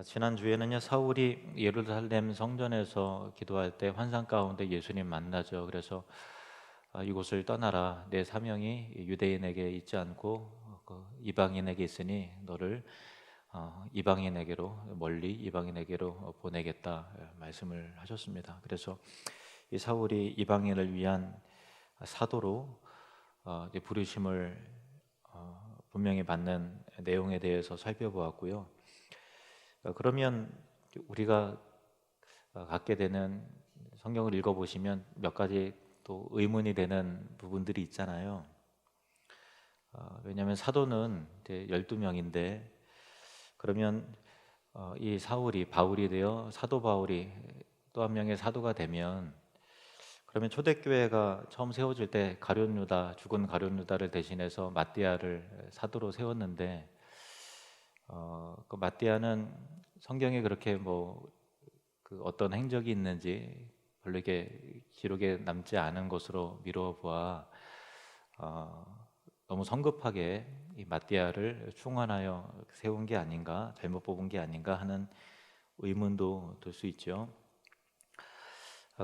지난주에는요, 사울이 예루살렘 성전에서 기도할 때 환상 가운데 예수님 만나죠. 그래서 이곳을 떠나라. 내 사명이 유대인에게 있지 않고 그 이방인에게 있으니 너를 이방인에게로 멀리 이방인에게로 보내겠다 말씀을 하셨습니다. 그래서 이 사울이 이방인을 위한 사도로 이제 부르심을 분명히 받는 내용에 대해서 살펴보았고요. 그러면 우리가 갖게 되는 성경을 읽어보시면 몇 가지 또 의문이 되는 부분들이 있잖아요. 왜냐하면 사도는 이제 12명인데 그러면 이 사울이 바울이 되어 사도 바울이 또 한 명의 사도가 되면 그러면 초대교회가 처음 세워질 때 가룟 유다 죽은 가룟 유다를 대신해서 마띠아를 사도로 세웠는데 그 마띠아는 성경에 그렇게 그 어떤 행적이 있는지 별로 이게 기록에 남지 않은 것으로 미루어 보아 너무 성급하게 이 마띠아를 충원하여 세운 게 아닌가, 잘못 뽑은 게 아닌가 하는 의문도 들 수 있죠.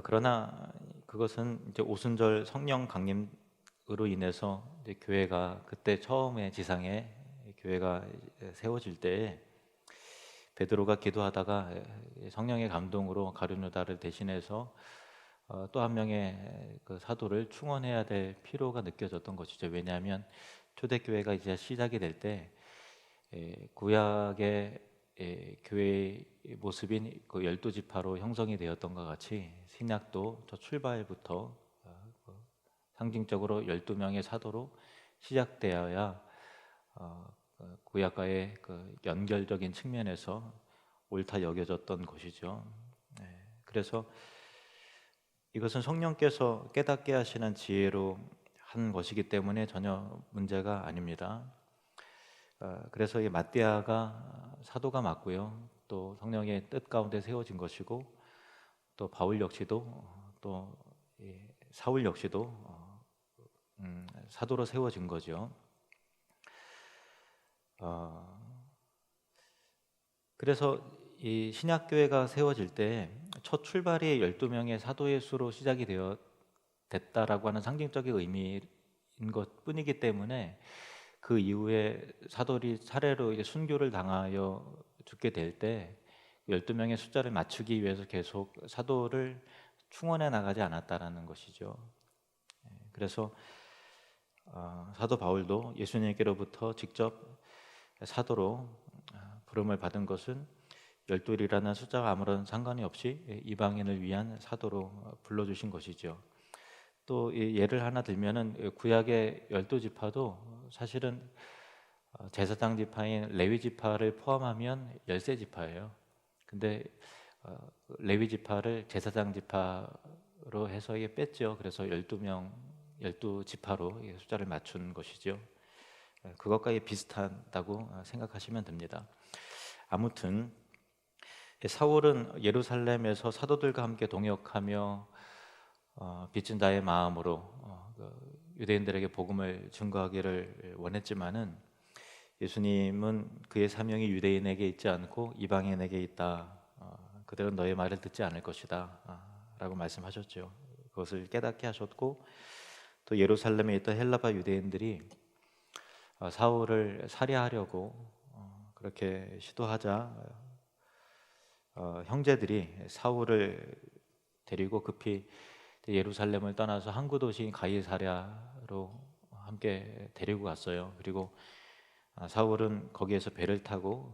그러나 그것은 이제 오순절 성령 강림으로 인해서 이제 교회가 그때 처음에 지상에 교회가 세워질 때 베드로가 기도하다가 성령의 감동으로 가룟 유다를 대신해서 또 한 명의 그 사도를 충원해야 될 필요가 느껴졌던 것이죠. 왜냐하면 초대교회가 이제 시작이 될 때 구약의 교회의 모습인 그 12지파로 형성이 되었던 것 같이 신약도 저 출발부터 그 상징적으로 12명의 사도로 시작되어야 구약과의 그 연결적인 측면에서 옳다 여겨졌던 것이죠. 그래서 이것은 성령께서 깨닫게 하시는 지혜로 한 것이기 때문에 전혀 문제가 아닙니다. 그래서 이 마띠아가 사도가 맞고요. 또 성령의 뜻 가운데 세워진 것이고 또 바울 역시도 또 사울 역시도 사도로 세워진 거죠. 그래서 이 신약교회가 세워질 때 첫 출발이 12명의 사도의 수로 시작이 됐다라고 하는 상징적인 의미인 것뿐이기 때문에 그 이후에 사도들이 차례로 이제 순교를 당하여 죽게 될 때 12명의 숫자를 맞추기 위해서 계속 사도를 충원해 나가지 않았다라는 것이죠. 그래서 사도 바울도 예수님께로부터 직접 사도로 부름을 받은 것은 12이라는 숫자와 아무런 상관이 없이 이방인을 위한 사도로 불러주신 것이죠. 또 예를 하나 들면은 구약의 12지파도 사실은 제사장 지파인 레위 지파를 포함하면 13지파예요. 근데 레위 지파를 제사장 지파로 해서 뺐죠. 그래서 12명, 12지파로 숫자를 맞춘 것이죠. 그것과 비슷하다고 생각하시면 됩니다. 아무튼 사울은 예루살렘에서 사도들과 함께 동역하며 빚진 자의 마음으로 유대인들에게 복음을 증거하기를 원했지만은 예수님은 그의 사명이 유대인에게 있지 않고 이방인에게 있다. 그들은 너의 말을 듣지 않을 것이다. 라고 말씀하셨죠. 그것을 깨닫게 하셨고 또 예루살렘에 있던 헬라파 유대인들이 사울을 살해하려고 그렇게 시도하자 형제들이 사울을 데리고 급히 예루살렘을 떠나서 항구 도시인 가이사랴로 함께 데리고 갔어요. 그리고 사울은 거기에서 배를 타고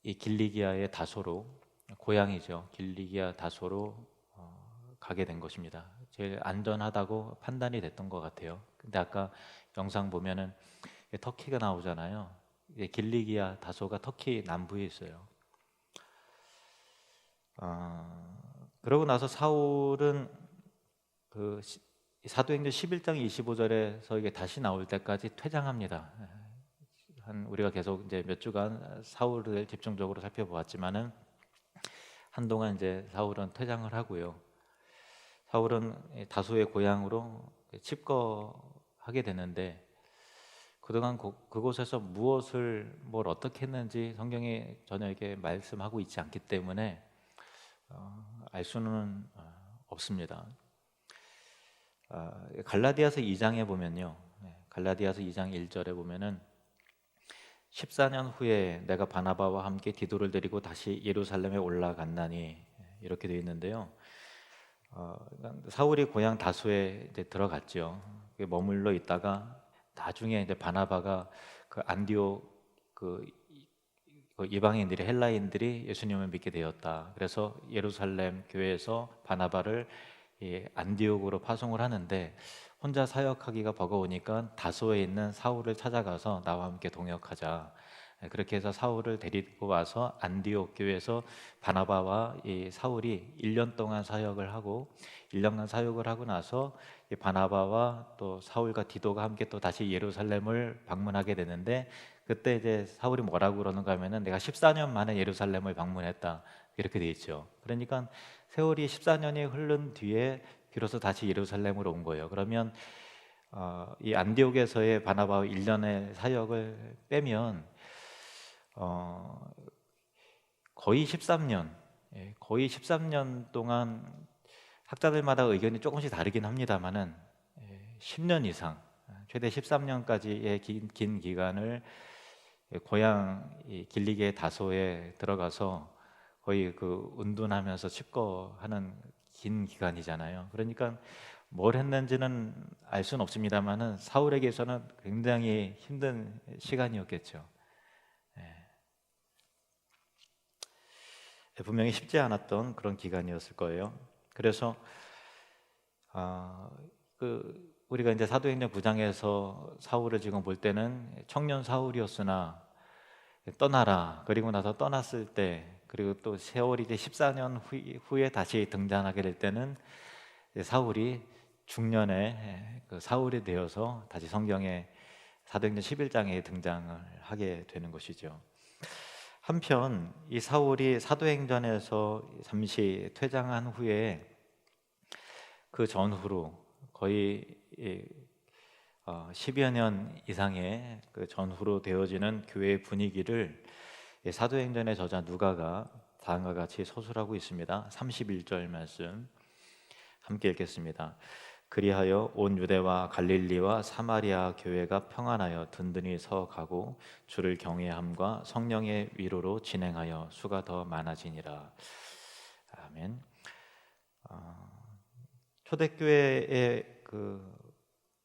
이 길리기아의 다소로 고향이죠. 길리기아 다소로 가게 된 것입니다. 제일 안전하다고 판단이 됐던 것 같아요. 근데 아까 영상 보면은 터키가 나오잖아요. 길리기아 다소가 터키 남부에 있어요. 그러고 나서 사울은 그 사도행전 11장 25절에서 이게 다시 나올 때까지 퇴장합니다. 우리가 계속 이제 몇 주간 사울을 집중적으로 살펴보았지만은 한동안 이제 사울은 퇴장을 하고요. 사울은 다소의 고향으로 칩거하게 되는데 그동안 그곳에서 뭘 어떻게 했는지 성경에 전혀 이렇게 말씀하고 있지 않기 때문에 알 수는 없습니다. 갈라디아서 2장에 보면요, 갈라디아서 2장 1절에 보면은 14년 후에 내가 바나바와 함께 디도를 데리고 다시 예루살렘에 올라갔나니, 이렇게 되어 있는데요. 사울이 고향 다소에 이제 들어갔죠. 머물러 있다가 나중에 이제 바나바가 그 안디옥 그 이방인들이, 헬라인들이 예수님을 믿게 되었다. 그래서 예루살렘 교회에서 바나바를 안디옥으로 파송을 하는데, 혼자 사역하기가 버거우니까 다소에 있는 사울을 찾아가서 나와 함께 동역하자. 그렇게 해서 사울을 데리고 와서 안디옥 교회에서 바나바와 이 사울이 1년 동안 사역을 하고, 1년간 사역을 하고 나서 이 바나바와 또 사울과 디도가 함께 또 다시 예루살렘을 방문하게 되는데, 그때 이제 사울이 뭐라고 그러는가 하면은 내가 14년 만에 예루살렘을 방문했다, 이렇게 돼 있죠. 그러니까 세월이 14년이 흐른 뒤에 비로소 다시 예루살렘으로 온 거예요. 그러면 이 안디옥에서의 바나바와 1년의 사역을 빼면 거의 13년, 거의 13년 동안, 학자들마다 의견이 조금씩 다르긴 합니다만은 10년 이상, 최대 13년까지의 긴 기간을 고향 길리게 다소에 들어가서 거의 그 운둔하면서 칩거하는 긴 기간이잖아요. 그러니까 뭘 했는지는 알 수는 없습니다만은 사울에게서는 굉장히 힘든 시간이었겠죠. 분명히 쉽지 않았던 그런 기간이었을 거예요. 그래서 우리가 이제 사도행전 9장에서 사울을 지금 볼 때는 청년 사울이었으나 떠나라, 그리고 나서 떠났을 때, 그리고 또 세월이 이제 14년 후에 다시 등장하게 될 때는 사울이 중년의 그 사울이 되어서 다시 성경에 사도행전 11장에 등장을 하게 되는 것이죠. 한편 이 사울이 사도행전에서 잠시 퇴장한 후에 그 전후로 거의 10여 년 이상의 그 전후로 되어지는 교회의 분위기를 사도행전의 저자 누가가 다음과 같이 서술하고 있습니다. 31절 말씀 함께 읽겠습니다. 그리하여 온 유대와 갈릴리와 사마리아 교회가 평안하여 든든히 서가고 주를 경외함과 성령의 위로로 진행하여 수가 더 많아지니라. 아멘. 초대교회의 그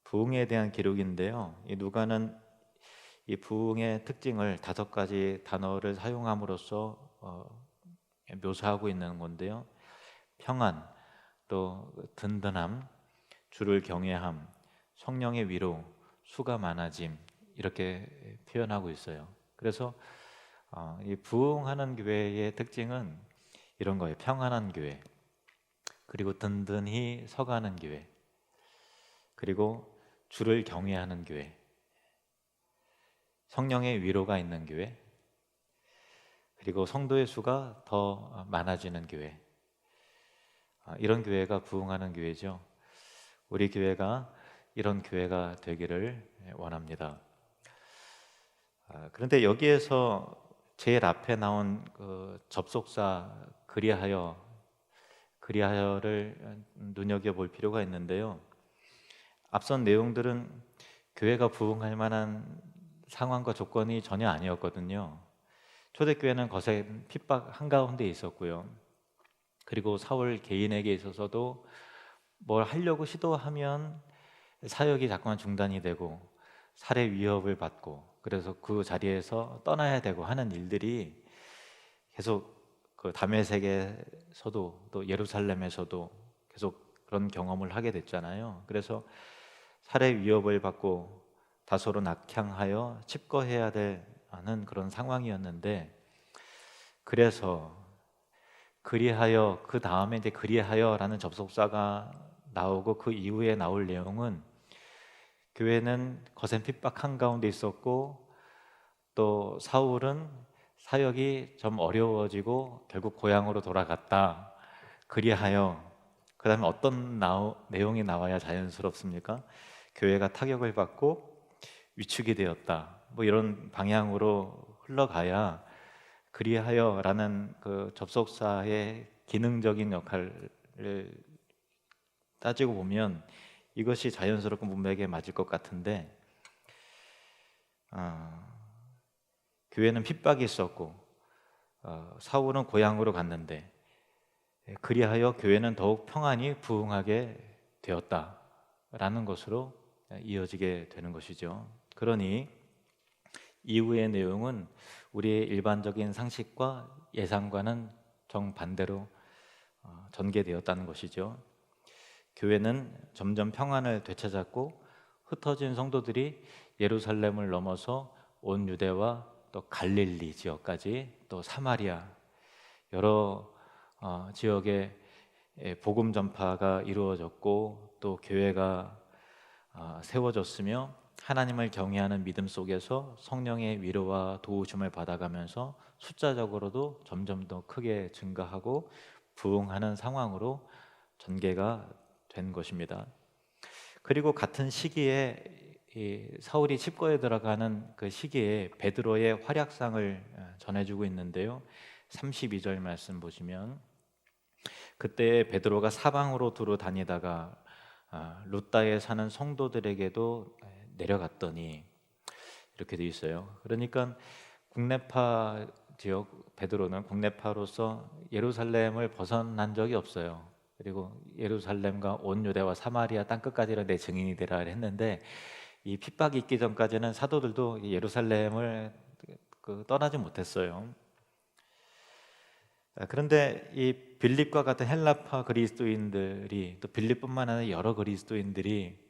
부흥에 대한 기록인데요, 이 누가는 이 부흥의 특징을 5가지 단어를 사용함으로써 묘사하고 있는 건데요. 평안, 또 든든함, 주를 경외함, 성령의 위로, 수가 많아짐, 이렇게 표현하고 있어요. 그래서 이 부흥하는 교회의 특징은 이런 거예요. 평안한 교회, 그리고 든든히 서가는 교회, 그리고 주를 경외하는 교회, 성령의 위로가 있는 교회, 그리고 성도의 수가 더 많아지는 교회. 이런 교회가 부흥하는 교회죠. 우리 교회가 이런 교회가 되기를 원합니다. 그런데 여기에서 제일 앞에 나온 그 접속사 그리하여를 눈여겨볼 필요가 있는데요, 앞선 내용들은 교회가 부흥할 만한 상황과 조건이 전혀 아니었거든요. 초대교회는 거센 핍박 한가운데 있었고요, 그리고 사울 개인에게 있어서도 뭘 하려고 시도하면 사역이 자꾸만 중단이 되고 살해 위협을 받고, 그래서 그 자리에서 떠나야 되고 하는 일들이 계속 그 다메섹에서도 또 예루살렘에서도 계속 그런 경험을 하게 됐잖아요. 그래서 살해 위협을 받고 다소로 낙향하여 칩거해야 되는 그런 상황이었는데, 그래서 그리하여, 그 다음에 이제 그리하여라는 접속사가 나오고 그 이후에 나올 내용은 교회는 거센 핍박 한가운데 있었고, 또 사울은 사역이 좀 어려워지고 결국 고향으로 돌아갔다. 그리하여, 그 다음에 어떤 내용이 나와야 자연스럽습니까? 교회가 타격을 받고 위축이 되었다. 뭐 이런 방향으로 흘러가야 그리하여라는 그 접속사의 기능적인 역할을 따지고 보면 이것이 자연스럽고 문맥에 맞을 것 같은데, 교회는 핍박이 있었고 사울은 고향으로 갔는데 그리하여 교회는 더욱 평안히 부흥하게 되었다라는 것으로 이어지게 되는 것이죠. 그러니 이후의 내용은 우리의 일반적인 상식과 예상과는 정반대로 전개되었다는 것이죠. 교회는 점점 평안을 되찾았고 흩어진 성도들이 예루살렘을 넘어서 온 유대와 또 갈릴리 지역까지 또 사마리아 여러 지역에 복음 전파가 이루어졌고 또 교회가 세워졌으며 하나님을 경외하는 믿음 속에서 성령의 위로와 도우심을 받아가면서 숫자적으로도 점점 더 크게 증가하고 부흥하는 상황으로 전개가 된 것입니다. 그리고 같은 시기에 이 사울이 칩거에 들어가는 그 시기에 베드로의 활약상을 전해주고 있는데요. 32절 말씀 보시면 그때 베드로가 사방으로 두루 다니다가 루다에 사는 성도들에게도 내려갔더니 이렇게 돼 있어요. 그러니까 국내파 지역 베드로는 국내파로서 예루살렘을 벗어난 적이 없어요. 그리고 예루살렘과 온 유대와 사마리아 땅끝까지는 내 증인이 되라 했는데 이 핍박이 있기 전까지는 사도들도 예루살렘을 떠나지 못했어요. 그런데 이 빌립과 같은 헬라파 그리스도인들이 또 빌립뿐만 아니라 여러 그리스도인들이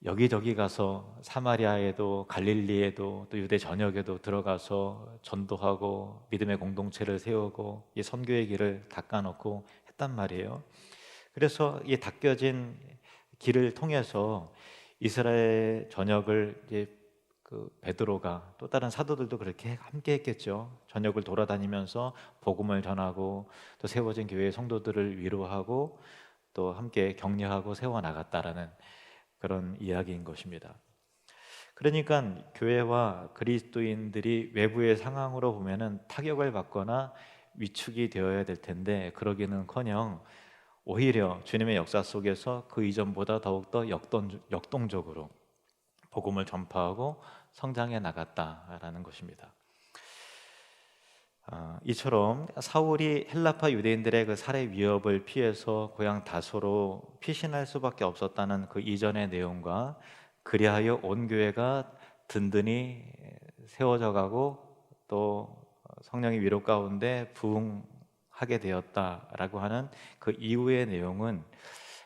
여기저기 가서 사마리아에도 갈릴리에도 또 유대 전역에도 들어가서 전도하고 믿음의 공동체를 세우고 이 선교의 길을 닦아놓고 했단 말이에요. 그래서 이 닦여진 길을 통해서 이스라엘 전역을 이제 그 베드로가 또 다른 사도들도 그렇게 함께 했겠죠. 전역을 돌아다니면서 복음을 전하고 또 세워진 교회의 성도들을 위로하고 또 함께 격려하고 세워 나갔다라는 그런 이야기인 것입니다. 그러니까 교회와 그리스도인들이 외부의 상황으로 보면은 타격을 받거나 위축이 되어야 될 텐데 그러기는커녕 오히려 주님의 역사 속에서 그 이전보다 더욱더 역동적으로 복음을 전파하고 성장해 나갔다라는 것입니다. 이처럼 사울이 헬라파 유대인들의 그 살해 위협을 피해서 고향 다소로 피신할 수밖에 없었다는 그 이전의 내용과 그리하여 온 교회가 든든히 세워져 가고 또 성령의 위로 가운데 부흥하게 되었다라고 하는 그 이후의 내용은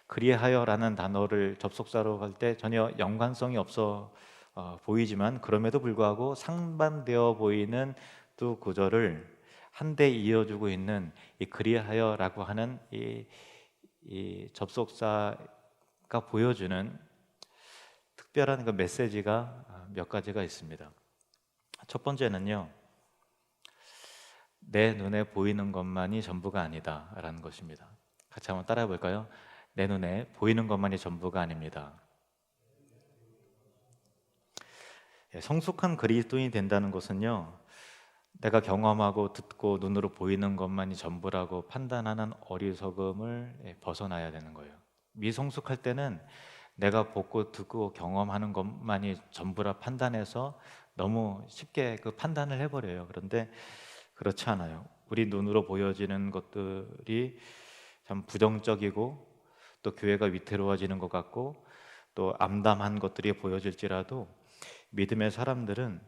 그리하여라는 단어를 접속사로 할 때 전혀 연관성이 없어 보이지만 그럼에도 불구하고 상반되어 보이는 두 구절을 한데 이어주고 있는 이 그리하여라고 하는 이 접속사가 보여주는 특별한 그 메시지가 몇 가지가 있습니다. 첫 번째는요, 내 눈에 보이는 것만이 전부가 아니다라는 것입니다. 같이 한번 따라해 볼까요? 내 눈에 보이는 것만이 전부가 아닙니다. 성숙한 그리스도인이 된다는 것은요, 내가 경험하고 듣고 눈으로 보이는 것만이 전부라고 판단하는 어리석음을 벗어나야 되는 거예요. 미성숙할 때는 내가 보고 듣고 경험하는 것만이 전부라 판단해서 너무 쉽게 그 판단을 해버려요. 그런데 그렇지 않아요. 우리 눈으로 보여지는 것들이 참 부정적이고 또 교회가 위태로워지는 것 같고 또 암담한 것들이 보여질지라도 믿음의 사람들은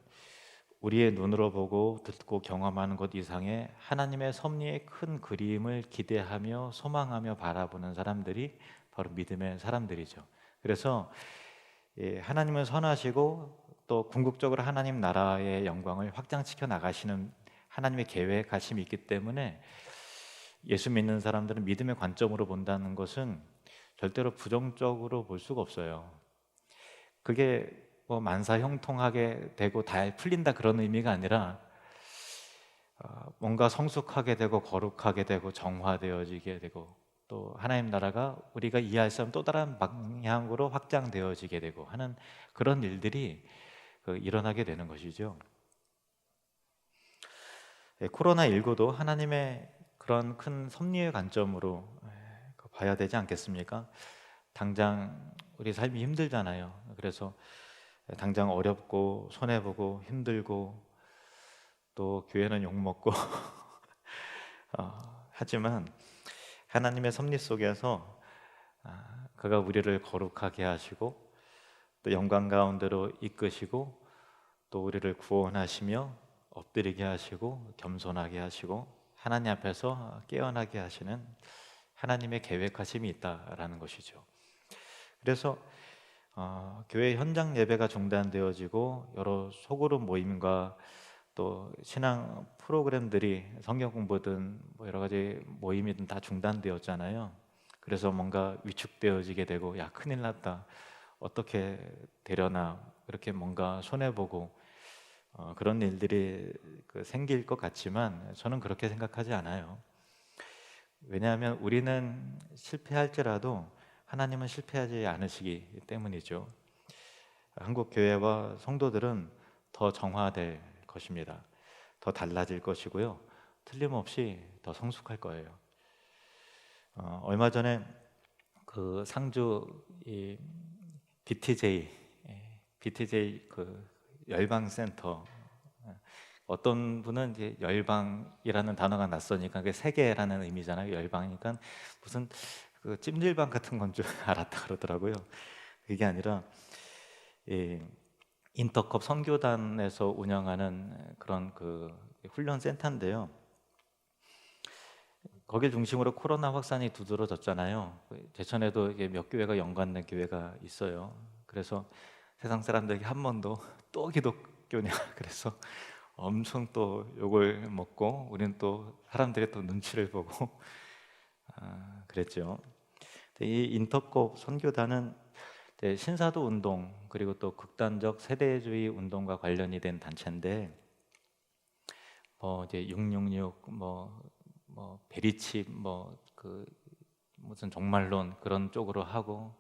우리의 눈으로 보고 듣고 경험하는 것 이상의 하나님의 섭리의 큰 그림을 기대하며 소망하며 바라보는 사람들이 바로 믿음의 사람들이죠. 그래서 하나님은 선하시고 또 궁극적으로 하나님 나라의 영광을 확장시켜 나가시는 하나님의 계획, 가심이 있기 때문에 예수 믿는 사람들은 믿음의 관점으로 본다는 것은 절대로 부정적으로 볼 수가 없어요. 그게 뭐 만사형통하게 되고 다 풀린다 그런 의미가 아니라 뭔가 성숙하게 되고 거룩하게 되고 정화되어지게 되고 또 하나님 나라가 우리가 이해할 수 없는 또 다른 방향으로 확장되어지게 되고 하는 그런 일들이 일어나게 되는 것이죠. 코로나19도 하나님의 그런 큰 섭리의 관점으로 봐야 되지 않겠습니까? 당장 우리 삶이 힘들잖아요. 그래서 당장 어렵고 손해보고 힘들고 또 교회는 욕먹고 하지만 하나님의 섭리 속에서 그가 우리를 거룩하게 하시고 또 영광 가운데로 이끄시고 또 우리를 구원하시며 엎드리게 하시고 겸손하게 하시고 하나님 앞에서 깨어나게 하시는 하나님의 계획하심이 있다라는 것이죠. 그래서 교회 현장 예배가 중단되어지고 여러 소그룹 모임과 또 신앙 프로그램들이 성경 공부든 뭐 여러 가지 모임이든 다 중단되었잖아요. 그래서 뭔가 위축되어지게 되고 야 큰일 났다 어떻게 되려나 이렇게 뭔가 손해보고 그런 일들이 생길 것 같지만 저는 그렇게 생각하지 않아요. 왜냐하면 우리는 실패할지라도 하나님은 실패하지 않으시기 때문이죠. 한국 교회와 성도들은 더 정화될 것입니다. 더 달라질 것이고요. 틀림없이 더 성숙할 거예요. 얼마 전에 그 상주 이 BTJ 그 열방센터 어떤 분은 이제 열방이라는 단어가 낯서니까 그게 세계라는 의미잖아요. 열방이니까 무슨 그 찜질방 같은 건 줄 알았다 그러더라고요. 그게 아니라 인터컵 선교단에서 운영하는 그런 그 훈련 센터인데요. 거길 중심으로 코로나 확산이 두드러졌잖아요. 제천에도 이게 몇 교회가 연관된 교회가 있어요. 그래서 세상 사람들에게 한 번도 또 기독교냐 그래서 엄청 또 욕을 먹고 우리는 또 사람들의 또 눈치를 보고 그랬죠. 이 인터컵 선교단은 신사도 운동 그리고 또 극단적 세대주의 운동과 관련이 된 단체인데 이제 666 베리칩 그 무슨 종말론 그런 쪽으로 하고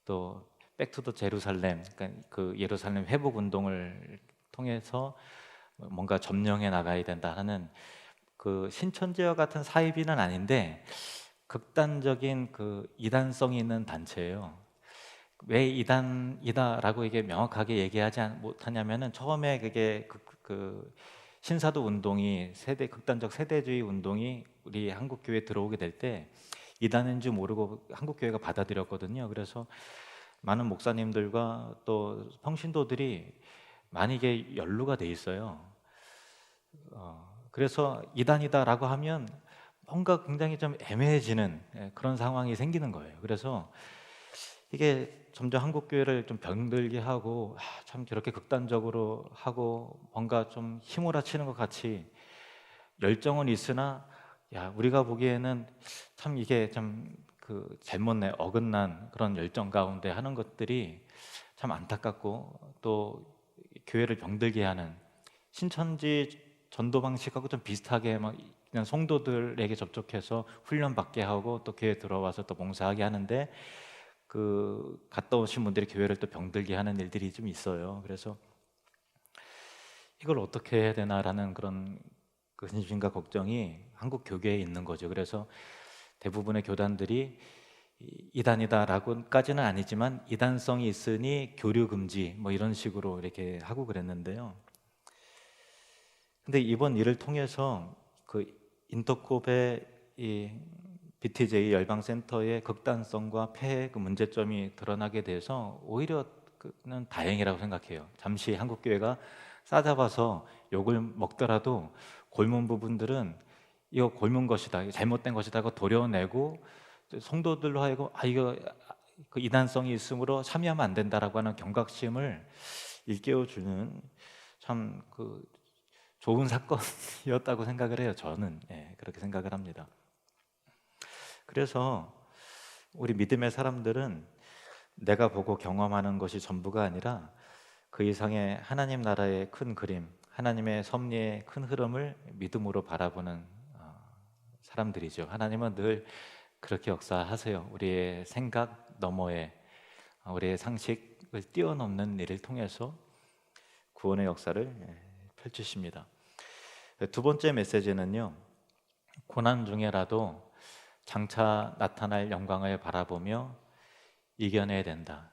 또 백투더 제루살렘 그러니까 그 예루살렘 회복 운동을 통해서 뭔가 점령해 나가야 된다 하는 그 신천지와 같은 사이비는 아닌데 극단적인 그 이단성이 있는 단체예요. 왜 이단이다라고 이게 명확하게 얘기하지 못하냐면은 처음에 그게 그 신사도 운동이 극단적 세대주의 운동이 우리 한국 교회에 들어오게 될 때 이단인 줄 모르고 한국 교회가 받아들였거든요. 그래서 많은 목사님들과 또 평신도들이 많이 이게 연루가 돼 있어요. 그래서 이단이다라고 하면 뭔가 굉장히 좀 애매해지는 그런 상황이 생기는 거예요. 그래서 이게 점점 한국 교회를 좀 병들게 하고 참 저렇게 극단적으로 하고 뭔가 좀 휘몰아치는 것 같이 열정은 있으나 야 우리가 보기에는 참 이게 좀 그 잘못된 어긋난 그런 열정 가운데 하는 것들이 참 안타깝고 또 교회를 병들게 하는 신천지 전도 방식하고 좀 비슷하게 막 그냥 성도들에게 접촉해서 훈련 받게 하고 또 교회 들어와서 또 봉사하게 하는데 그 갔다 오신 분들이 교회를 또 병들게 하는 일들이 좀 있어요. 그래서 이걸 어떻게 해야 되나라는 그런 근심과 걱정이 한국 교계에 있는 거죠. 그래서 대부분의 교단들이 이단이다라고까지는 아니지만 이단성이 있으니 교류 금지 뭐 이런 식으로 이렇게 하고 그랬는데요. 근데 이번 일을 통해서 그 인터콥의 이 BTJ 열방센터의 극단성과 폐해 그 문제점이 드러나게 돼서 오히려 그는 다행이라고 생각해요. 잠시 한국 교회가 싸잡아서 욕을 먹더라도 골문 부분들은 이거 골문 것이다, 이거 잘못된 것이다고 도려내고 성도들로 하여금 이거 그 이단성이 있으므로 참여하면 안 된다라고 하는 경각심을 일깨워주는 참 그 좋은 사건이었다고 생각을 해요. 저는 그렇게 생각을 합니다. 그래서 우리 믿음의 사람들은 내가 보고 경험하는 것이 전부가 아니라 그 이상의 하나님 나라의 큰 그림, 하나님의 섭리의 큰 흐름을 믿음으로 바라보는 사람들이죠. 하나님은 늘 그렇게 역사하세요. 우리의 생각 너머에 우리의 상식을 뛰어넘는 일을 통해서 구원의 역사를 펼치십니다. 두 번째 메시지는요, 고난 중에라도 장차 나타날 영광을 바라보며 이겨내야 된다,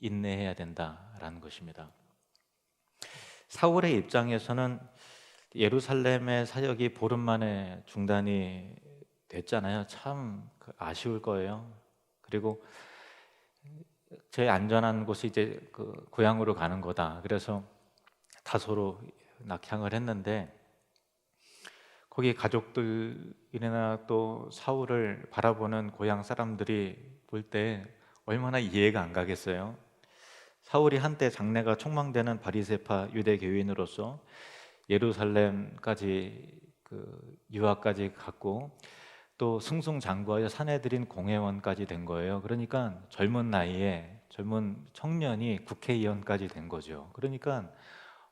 인내해야 된다라는 것입니다. 사울의 입장에서는 예루살렘의 사역이 보름 만에 중단이 됐잖아요. 참 아쉬울 거예요. 그리고 제일 안전한 곳이 이제 그 고향으로 가는 거다. 그래서 다소로 낙향을 했는데, 거기 가족들이나 또 사울을 바라보는 고향 사람들이 볼 때 얼마나 이해가 안 가겠어요. 사울이 한때 장래가 촉망되는 바리새파 유대 교인으로서 예루살렘까지 유학까지 갔고, 또 승승장구하여 사내들인 공회원까지 된 거예요. 그러니까 젊은 나이에 젊은 청년이 국회의원까지 된 거죠. 그러니까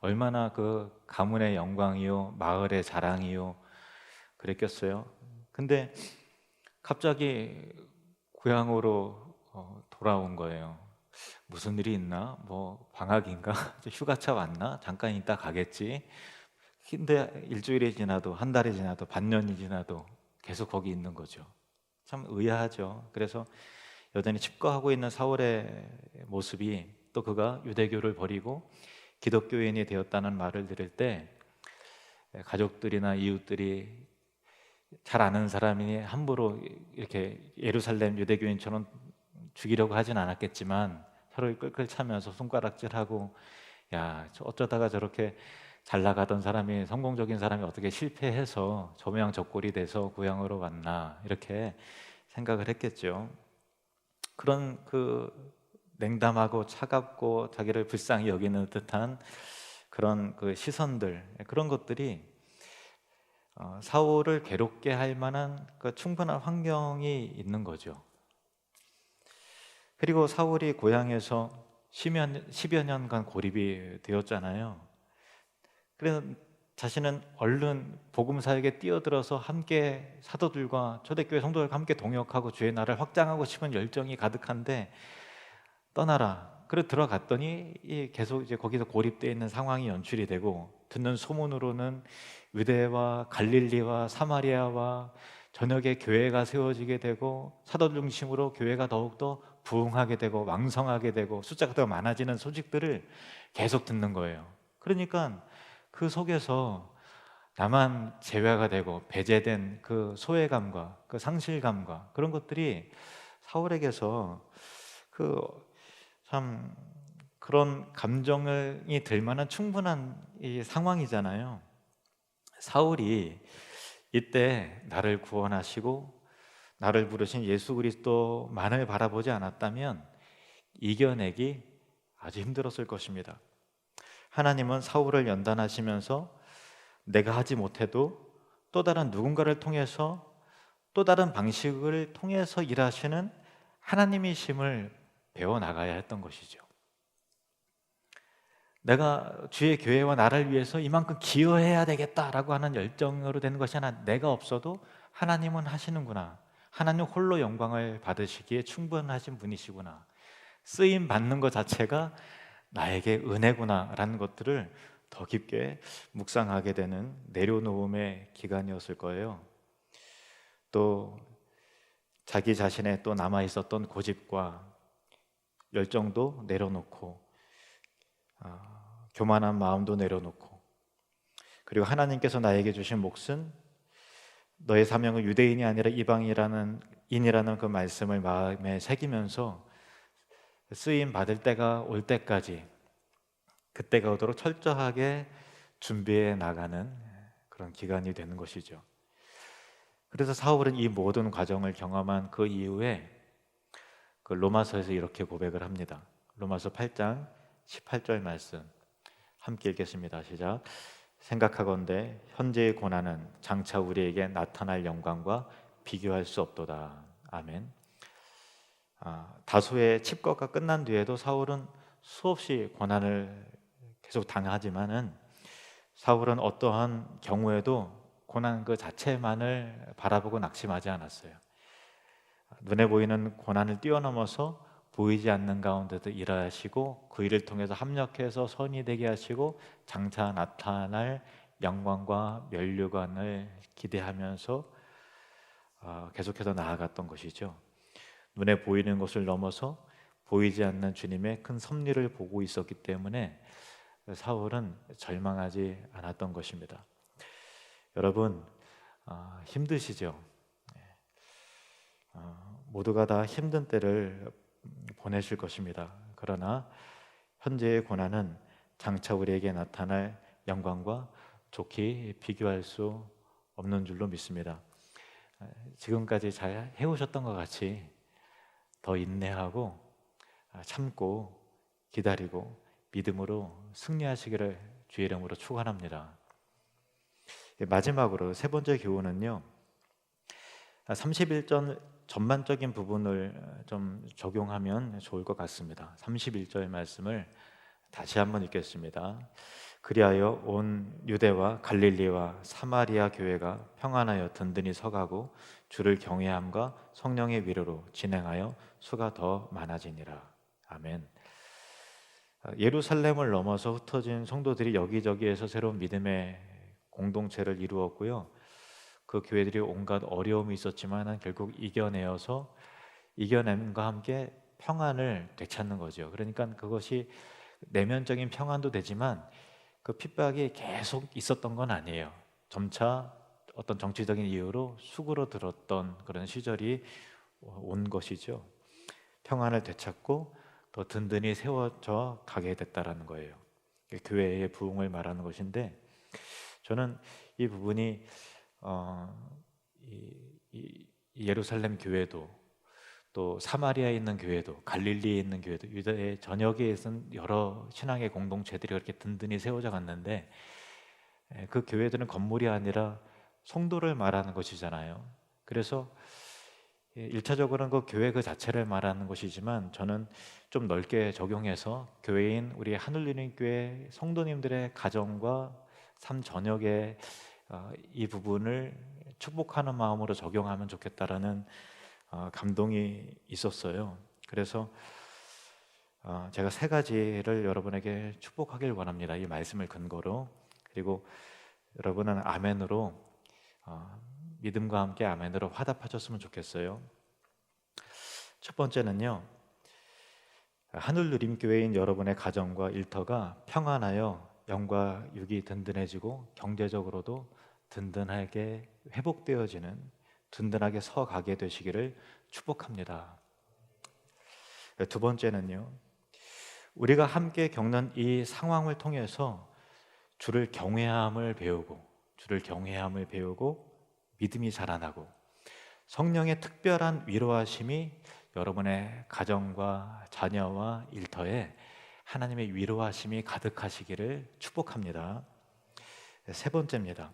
얼마나 그 가문의 영광이요, 마을의 자랑이요 그랬겠어요. 근데 갑자기 고향으로 돌아온 거예요. 무슨 일이 있나? 뭐 방학인가? 휴가차 왔나? 잠깐 있다 가겠지. 근데 일주일이 지나도, 한 달이 지나도, 반년이 지나도 계속 거기 있는 거죠. 참 의아하죠. 그래서 여전히 칩거하고 있는 사울의 모습이, 또 그가 유대교를 버리고 기독교인이 되었다는 말을 들을 때 가족들이나 이웃들이, 잘 아는 사람이 함부로 이렇게 예루살렘 유대교인처럼 죽이려고 하진 않았겠지만 혀를 끌끌 차면서 손가락질하고, 야, 어쩌다가 저렇게 잘 나가던 사람이, 성공적인 사람이 어떻게 실패해서 저 모양 저 꼴이 돼서 고향으로 왔나, 이렇게 생각을 했겠죠. 그런 냉담하고 차갑고 자기를 불쌍히 여기는 듯한 그런 시선들, 그런 것들이 사울을 괴롭게 할 만한 충분한 환경이 있는 거죠. 그리고 사울이 고향에서 10여 년간 고립이 되었잖아요. 그래서 자신은 얼른 복음 사역에 뛰어들어서 함께 사도들과 초대교회 성도들과 함께 동역하고 주의 나라를 확장하고 싶은 열정이 가득한데, 떠나라. 그래 들어갔더니 계속 이제 거기서 고립되어 있는 상황이 연출이 되고, 듣는 소문으로는 유대와 갈릴리와 사마리아와 전역에 교회가 세워지게 되고, 사도 중심으로 교회가 더욱더 부흥하게 되고 왕성하게 되고 숫자가 더 많아지는 소식들을 계속 듣는 거예요. 그러니까 그 속에서 나만 제외가 되고 배제된 그 소외감과 그 상실감과 그런 것들이 사울에게서 참 그런 감정이 들 만한 충분한 이 상황이잖아요. 사울이 이때 나를 구원하시고 나를 부르신 예수 그리스도만을 바라보지 않았다면 이겨내기 아주 힘들었을 것입니다. 하나님은 사울을 연단하시면서 내가 하지 못해도 또 다른 누군가를 통해서, 또 다른 방식을 통해서 일하시는 하나님이심을 배워나가야 했던 것이죠. 내가 주의 교회와 나를 위해서 이만큼 기여해야 되겠다라고 하는 열정으로 되는 것이 아니라, 내가 없어도 하나님은 하시는구나, 하나님 홀로 영광을 받으시기에 충분하신 분이시구나, 쓰임 받는 것 자체가 나에게 은혜구나 라는 것들을 더 깊게 묵상하게 되는 내려놓음의 기간이었을 거예요. 또 자기 자신의 또 남아있었던 고집과 열정도 내려놓고, 교만한 마음도 내려놓고, 그리고 하나님께서 나에게 주신 몫은 너의 사명은 유대인이 아니라 이방인이라는 그 말씀을 마음에 새기면서 쓰임 받을 때가 올 때까지, 그때가 오도록 철저하게 준비해 나가는 그런 기간이 되는 것이죠. 그래서 사울은 이 모든 과정을 경험한 그 이후에 로마서에서 이렇게 고백을 합니다. 로마서 8장 18절 말씀 함께 읽겠습니다. 시작. 생각하건대 현재의 고난은 장차 우리에게 나타날 영광과 비교할 수 없도다. 아멘. 다수의 칩거가 끝난 뒤에도 사울은 수없이 고난을 계속 당하지만은, 사울은 어떠한 경우에도 고난 그 자체만을 바라보고 낙심하지 않았어요. 눈에 보이는 고난을 뛰어넘어서 보이지 않는 가운데도 일하시고 그 일을 통해서 합력해서 선이 되게 하시고 장차 나타날 영광과 면류관을 기대하면서 계속해서 나아갔던 것이죠. 눈에 보이는 것을 넘어서 보이지 않는 주님의 큰 섭리를 보고 있었기 때문에 사울은 절망하지 않았던 것입니다. 여러분, 힘드시죠? 모두가 다 힘든 때를 보내실 것입니다. 그러나 현재의 고난은 장차 우리에게 나타날 영광과 좋게 비교할 수 없는 줄로 믿습니다. 지금까지 잘 해오셨던 것 같이 더 인내하고 참고 기다리고 믿음으로 승리하시기를 주의 이름으로 축원합니다. 마지막으로 세 번째 교훈은요, 31절 전반적인 부분을 좀 적용하면 좋을 것 같습니다. 31절 말씀을 다시 한번 읽겠습니다. 그리하여 온 유대와 갈릴리와 사마리아 교회가 평안하여 든든히 서가고 주를 경외함과 성령의 위로로 진행하여 수가 더 많아지니라. 아멘. 예루살렘을 넘어서 흩어진 성도들이 여기저기에서 새로운 믿음의 공동체를 이루었고요. 그 교회들이 온갖 어려움이 있었지만 결국 이겨냄과 함께 평안을 되찾는 거죠. 그러니까 그것이 내면적인 평안도 되지만 그 핍박이 계속 있었던 건 아니에요. 점차 어떤 정치적인 이유로 수그러들었던 그런 시절이 온 것이죠. 평안을 되찾고 더 든든히 세워져 가게 됐다라는 거예요. 교회의 부흥을 말하는 것인데, 저는 이 부분이 이 예루살렘 교회도 또 사마리아에 있는 교회도 갈릴리에 있는 교회도 유다의 전역에 있는 여러 신앙의 공동체들이 그렇게 든든히 세워져 갔는데, 그 교회들은 건물이 아니라 성도를 말하는 것이잖아요. 그래서 1차적으로는 그 교회 그 자체를 말하는 것이지만, 저는 좀 넓게 적용해서 교회인 우리 하늘리림교회 성도님들의 가정과 삶 전역에 이 부분을 축복하는 마음으로 적용하면 좋겠다라는 감동이 있었어요. 그래서 제가 세 가지를 여러분에게 축복하길 원합니다. 이 말씀을 근거로. 그리고 여러분은 아멘으로, 믿음과 함께 아멘으로 화답하셨으면 좋겠어요. 첫 번째는요, 하늘누림교회인 여러분의 가정과 일터가 평안하여 영과 육이 든든해지고 경제적으로도 든든하게 회복되어지는, 든든하게 서가게 되시기를 축복합니다. 두 번째는요, 우리가 함께 겪는 이 상황을 통해서 주를 경외함을 배우고 믿음이 자라나고 성령의 특별한 위로하심이 여러분의 가정과 자녀와 일터에 하나님의 위로하심이 가득하시기를 축복합니다. 세 번째입니다.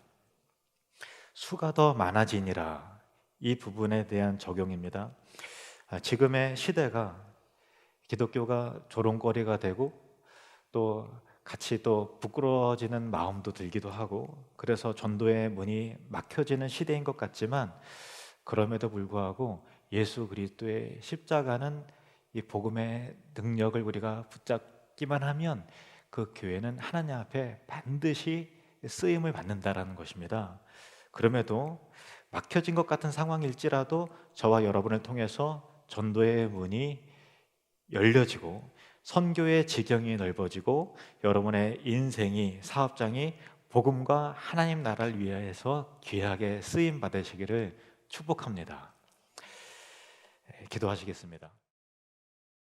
수가 더 많아지니라. 이 부분에 대한 적용입니다. 지금의 시대가 기독교가 조롱거리가 되고 또 같이 또 부끄러워지는 마음도 들기도 하고, 그래서 전도의 문이 막혀지는 시대인 것 같지만, 그럼에도 불구하고 예수 그리스도의 십자가는 이 복음의 능력을 우리가 붙잡기만 하면 그 교회는 하나님 앞에 반드시 쓰임을 받는다라는 것입니다. 그럼에도 막혀진 것 같은 상황일지라도 저와 여러분을 통해서 전도의 문이 열려지고 선교의 지경이 넓어지고 여러분의 인생이, 사업장이 복음과 하나님 나라를 위해서 귀하게 쓰임 받으시기를 축복합니다. 기도하시겠습니다.